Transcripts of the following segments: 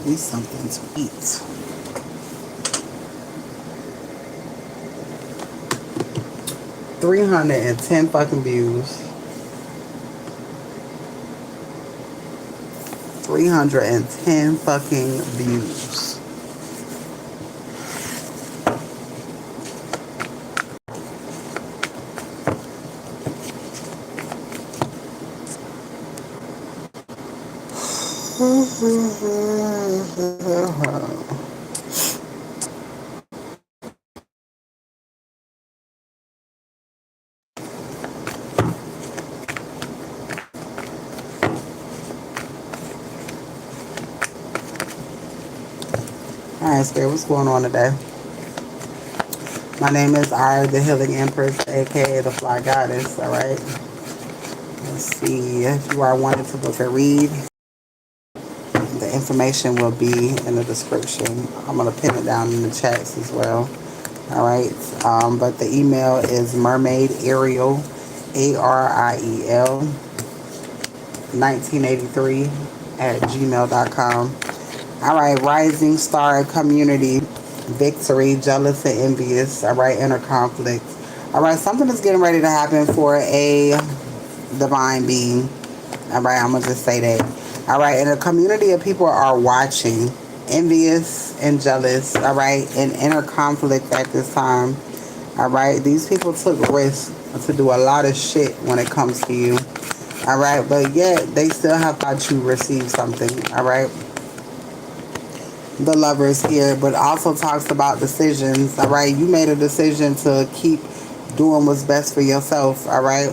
me something to eat. $310 fucking views. 310 fucking views. Alright, Spirit, what's going on today? My name is the Healing Empress, aka the Fly Goddess, alright? Let's see, if you are wanting to book a read, the information will be in the description. I'm going to pin it down in the chats as well, alright? But the email is mermaidariel, ARIEL, 1983 at gmail.com. Alright, rising star community, victory, jealous and envious, alright, inner conflict. Alright, something is getting ready to happen for a divine being. Alright, I'm going to just say that. Alright, and a community of people are watching, envious and jealous, alright, and inner conflict at this time. Alright, these people took risks to do a lot of shit when it comes to you. Alright, but yet they still have thought you received something. Alright. The Lovers here, but also talks about decisions. All right, you made a decision to keep doing what's best for yourself. All right,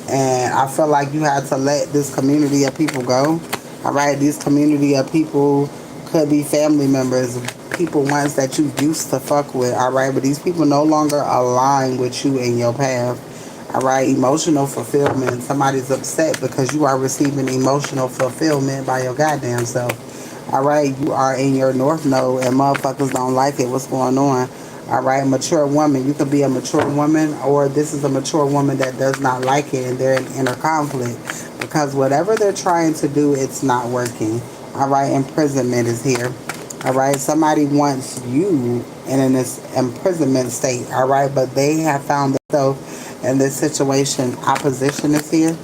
and I feel like you had to let this community of people go. All right, this community of people could be family members, people once that you used to fuck with. All right, but these people no longer align with you in your path. All right, emotional fulfillment. Somebody's upset because you are receiving emotional fulfillment by your goddamn self. Alright, you are in your north node and motherfuckers don't like it. What's going on? Alright, mature woman. You could be a mature woman, or this is a mature woman that does not like it and they're in inner conflict. Because whatever they're trying to do, it's not working. Alright, imprisonment is here. Alright, somebody wants you in this imprisonment state. Alright, but they have found themselves in this situation. Opposition is here.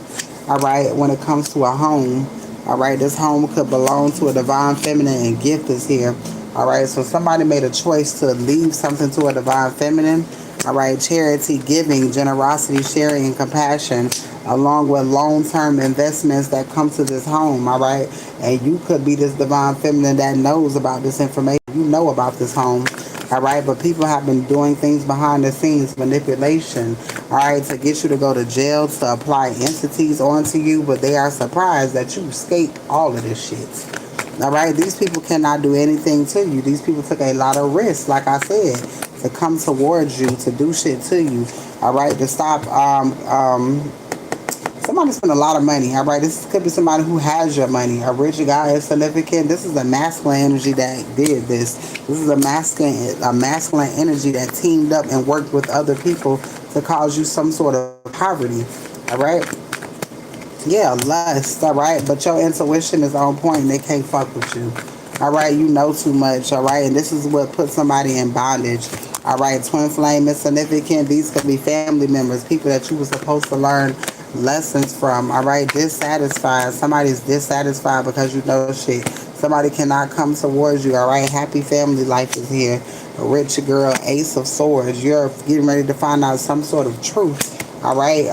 Alright, when it comes to a home. Alright, this home could belong to a divine feminine and gift is here. Alright, so somebody made a choice to leave something to a divine feminine. Alright, charity, giving, generosity, sharing, and compassion, along with long-term investments that come to this home. Alright, and you could be this divine feminine that knows about this information. You know about this home. Alright, but people have been doing things behind the scenes, manipulation, alright, to get you to go to jail, to apply entities onto you, but they are surprised that you escaped all of this shit. Alright, these people cannot do anything to you. These people took a lot of risks, like I said, to come towards you, to do shit to you, alright, to stop, somebody spent a lot of money. All right, this could be somebody who has your money. A rich guy is significant. This is a masculine energy that did this. This is a masculine energy that teamed up and worked with other people to cause you some sort of poverty. All right. Yeah, lust. All right, but your intuition is on point. And they can't fuck with you. All right, you know too much. All right, and this is what puts somebody in bondage. All right, twin flame is significant. These could be family members, people that you were supposed to learn lessons from. All right, dissatisfied. Somebody's dissatisfied because you know shit. Somebody cannot come towards you. All right, happy family life is here. A rich girl, ace of swords. You're getting ready to find out some sort of truth. All right,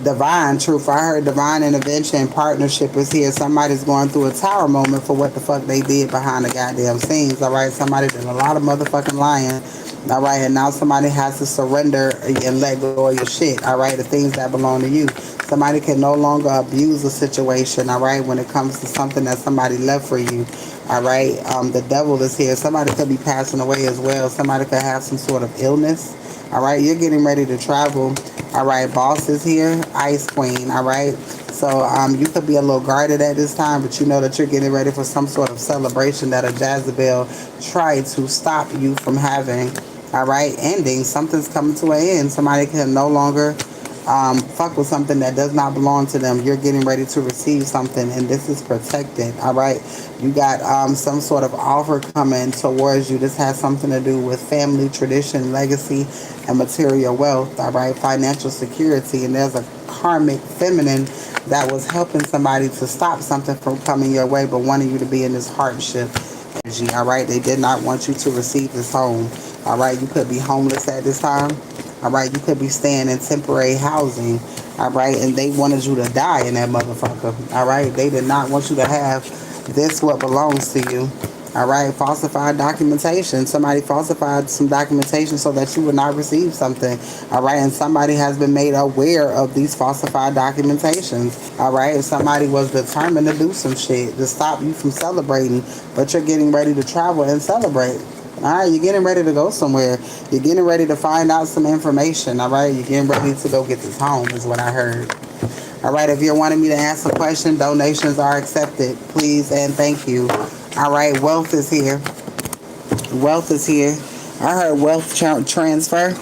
divine truth. I heard divine intervention, partnership is here. Somebody's going through a tower moment for what the fuck they did behind the goddamn scenes. All right, somebody did a lot of motherfucking lying. All right, and now somebody has to surrender and let go of your shit. All right, the things that belong to you. Somebody can no longer abuse a situation. All right, when it comes to something that somebody left for you. All right, the devil is here. Somebody could be passing away as well. Somebody could have some sort of illness. All right, you're getting ready to travel. All right, boss is here, ice queen. All right, so you could be a little guarded at this time, but you know that you're getting ready for some sort of celebration that a Jezebel tried to stop you from having. All right, ending. Something's coming to an end. Somebody can no longer fuck with something that does not belong to them. You're getting ready to receive something, and this is protected. All right, you got some sort of offer coming towards you. This has something to do with family, tradition, legacy, and material wealth. All right, financial security, and there's a karmic feminine that was helping somebody to stop something from coming your way, but wanting you to be in this hardship energy. All right, they did not want you to receive this home. All right, you could be homeless at this time. All right, you could be staying in temporary housing. All right, and they wanted you to die in that motherfucker. All right, they did not want you to have this what belongs to you. All right, falsified documentation. Somebody falsified some documentation so that you would not receive something. All right, and somebody has been made aware of these falsified documentations. All right, somebody was determined to do some shit to stop you from celebrating, but you're getting ready to travel and celebrate. All right, you're getting ready to go somewhere. You're getting ready to find out some information. All right, you're getting ready to go get this home, is what I heard. All right, if you're wanting me to ask a question, donations are accepted. Please and thank you. All right, wealth is here. Wealth is here. I heard wealth transfer.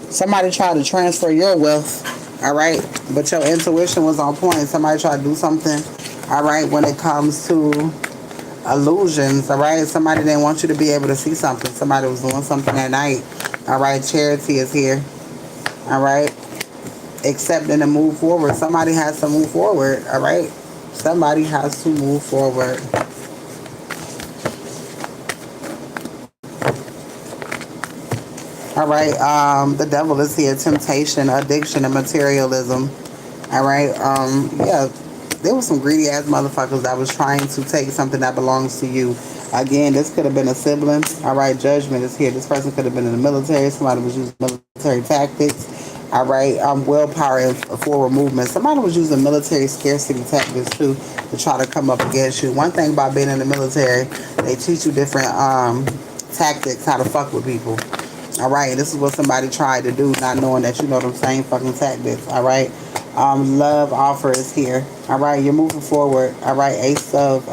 Somebody tried to transfer your wealth. All right, but your intuition was on point. Somebody tried to do something. All right, when it comes to illusions. All right, somebody didn't want you to be able to see something. Somebody was doing something at night. All right, charity is here. All right, accepting to move forward. Somebody has to move forward. All right, somebody has to move forward. All right, the devil is here. Temptation, addiction, and materialism. All right, yeah, there was some greedy ass motherfuckers that was trying to take something that belongs to you. Again, this could have been a sibling. All right, judgment is here. This person could have been in the military. Somebody was using military tactics. All right, willpower and forward movement. Somebody was using military scarcity tactics too to try to come up against you. One thing about being in the military, they teach you different tactics, how to fuck with people. All right, this is what somebody tried to do, not knowing that you know them same fucking tactics. All right, love offer is here. All right, you're moving forward. All right, Ace of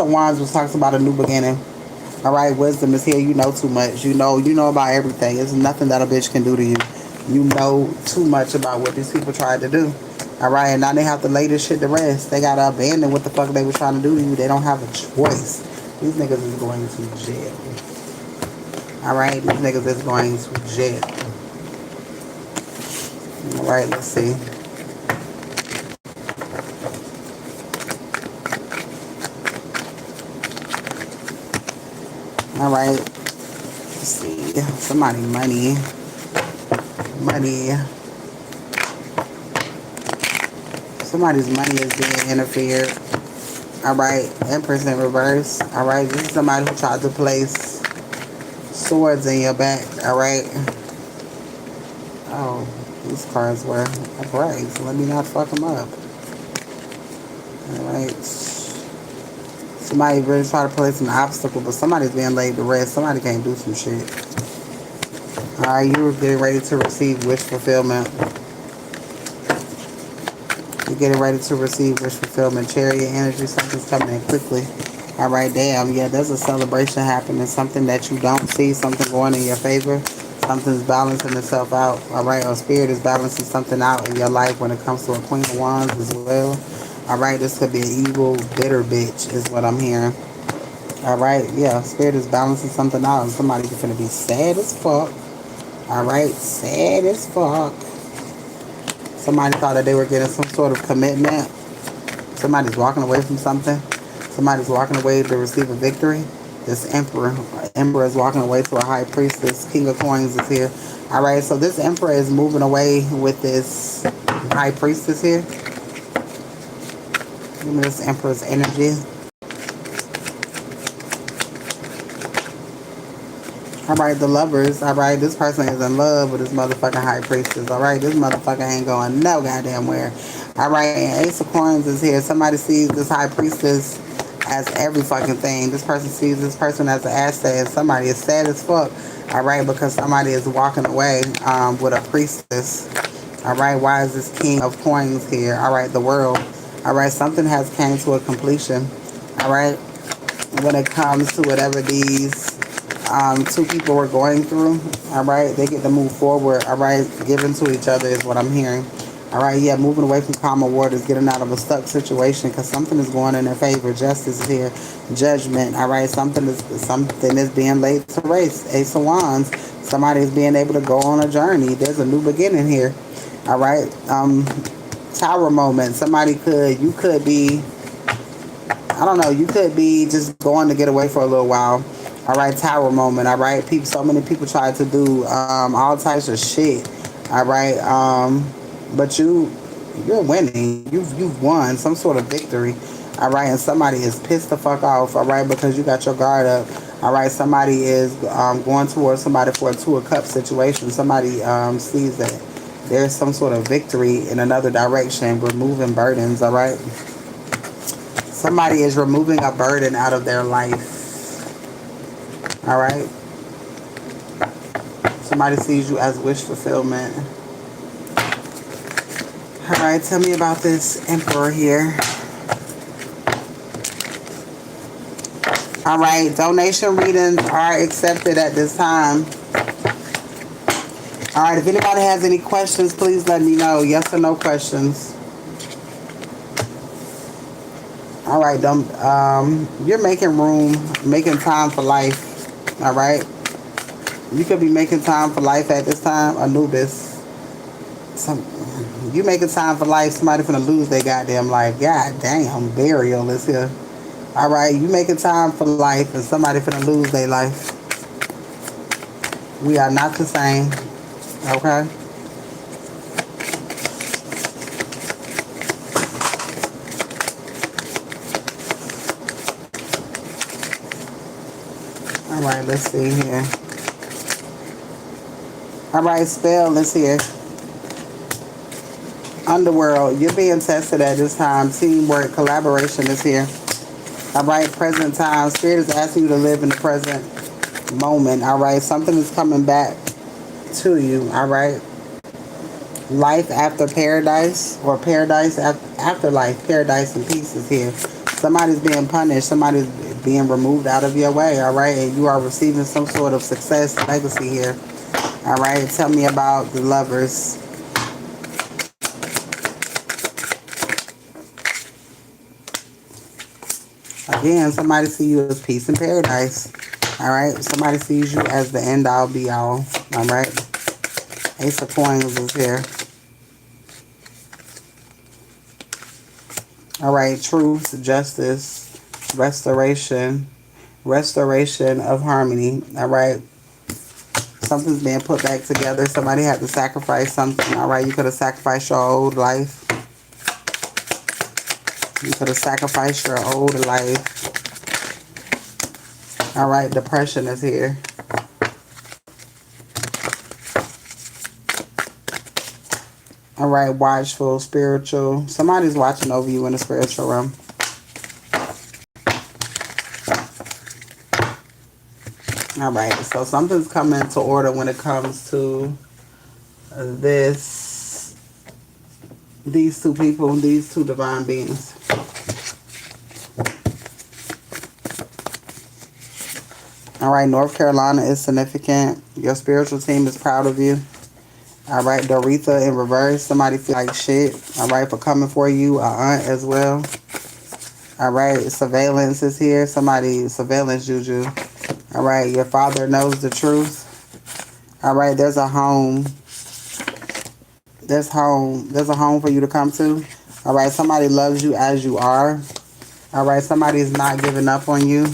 Wands was talks about a new beginning. All right, wisdom is here. You know too much. You know about everything. There's nothing that a bitch can do to you. You know too much about what these people tried to do. All right, and now they have to lay this shit to rest. They gotta abandon what the fuck they were trying to do to you. They don't have a choice. These niggas is going to jail. All right, these niggas is going to jail. All right, let's see. All right, let's see. Somebody money. Somebody's money is being interfered. All right, Empress in reverse. All right, this is somebody who tried to place swords in your back. All right. Oh, these cards were upright, so let me not fuck them up. All right. Somebody really try to place an obstacle, but somebody's being laid to rest. Somebody can't do some shit. All right, you're getting ready to receive wish fulfillment. You're getting ready to receive wish fulfillment. Chariot energy, something's coming in quickly. All right, damn, yeah, there's a celebration happening. Something that you don't see, something going in your favor. Something's balancing itself out. All right, or spirit is balancing something out in your life when it comes to a Queen of Wands as well. All right, this could be an evil, bitter bitch is what I'm hearing. All right, yeah, spirit is balancing something out, and somebody's gonna be sad as fuck. All right, sad as fuck. Somebody thought that they were getting some sort of commitment. Somebody's walking away from something. Somebody's walking away to receive a victory. This emperor is walking away to a high priestess. King of coins is here. All right, so this emperor is moving away with this high priestess here. Give me this emperor's energy. All right, the lovers. All right, this person is in love with this motherfucking high priestess. All right, this motherfucker ain't going no goddamn where. All right, and Ace of Coins is here. Somebody sees this high priestess as every fucking thing. This person sees this person as an asset. Somebody is sad as fuck. All right, because somebody is walking away with a priestess. All right, why is this King of Coins here? All right, the world. All right, something has came to a completion. All right, when it comes to whatever these two people were going through. All right, they get to move forward. All right, giving to each other is what I'm hearing. All right, yeah, moving away from calmer waters, getting out of a stuck situation because something is going in their favor. Justice is here, judgment. All right, something is being laid to race. Ace of Wands. Somebody is being able to go on a journey. There's a new beginning here. All right, tower moment. You could be, I don't know, you could be just going to get away for a little while. All right, tower moment. All right, people. So many people try to do all types of shit. All right, but you're winning. You've won some sort of victory. All right, and somebody is pissed the fuck off. All right, because you got your guard up. All right, somebody is going towards somebody for a two of cups situation. Somebody sees that there's some sort of victory in another direction, removing burdens. All right. Somebody is removing a burden out of their life. All right. Somebody sees you as wish fulfillment. All right. Tell me about this emperor here. All right. Donation readings are accepted at this time. All right. If anybody has any questions, please let me know. Yes or no questions. All right, you're making room, making time for life. All right, you could be making time for life at this time. Anubis, you making time for life. Somebody finna lose their goddamn life. God damn, burial is here. All right, you making time for life, and somebody finna lose their life. We are not the same. Okay. All right, let's see here. All right, spell is here. Underworld, you're being tested at this time. Teamwork, collaboration is here. All right, present time. Spirit is asking you to live in the present moment. All right, something is coming back to you. All right. Life after paradise, or paradise after life. Paradise and peace is here. Somebody's being punished. Somebody's being removed out of your way. All right, and you are receiving some sort of success, legacy here. All right, tell me about the lovers. Again, somebody sees you as peace and paradise. All right, somebody sees you as the end all be all. All right, Ace of Coins is here. All right, truth, justice, restoration of harmony. All right, something's being put back together. Somebody had to sacrifice something. All right, you could have sacrificed your old life. You could have sacrificed your old life. All right, depression is here. All right, watchful, spiritual. Somebody's watching over you in the spiritual realm. All right, so something's coming to order when it comes to these two people, these two divine beings. All right, North Carolina is significant. Your spiritual team is proud of you. All right, Doretha in reverse. Somebody feel like shit. All right, for coming for you. Aunt as well. All right, surveillance is here. Somebody, surveillance juju. All right, your father knows the truth. All right, there's a home. There's a home for you to come to. All right, somebody loves you as you are. All right, somebody's not giving up on you.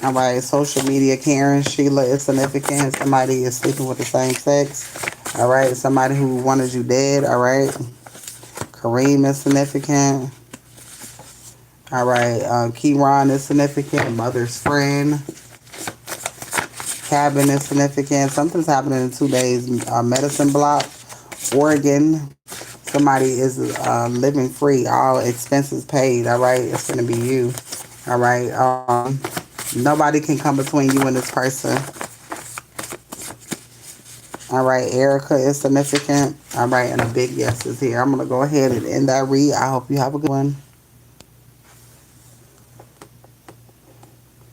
All right, social media, Karen, Sheila is significant. Somebody is sleeping with the same sex. All right, somebody who wanted you dead. All right, Kareem is significant. All right, Keyron is significant. Mother's friend. Cabin is significant. Something's happening in 2 days. Medicine block. Oregon. Somebody is living free. All expenses paid. All right, it's going to be you. All right, nobody can come between you and this person. All right, Erica is significant. All right, and a big yes is here. I'm going to go ahead and end that read. I hope you have a good one.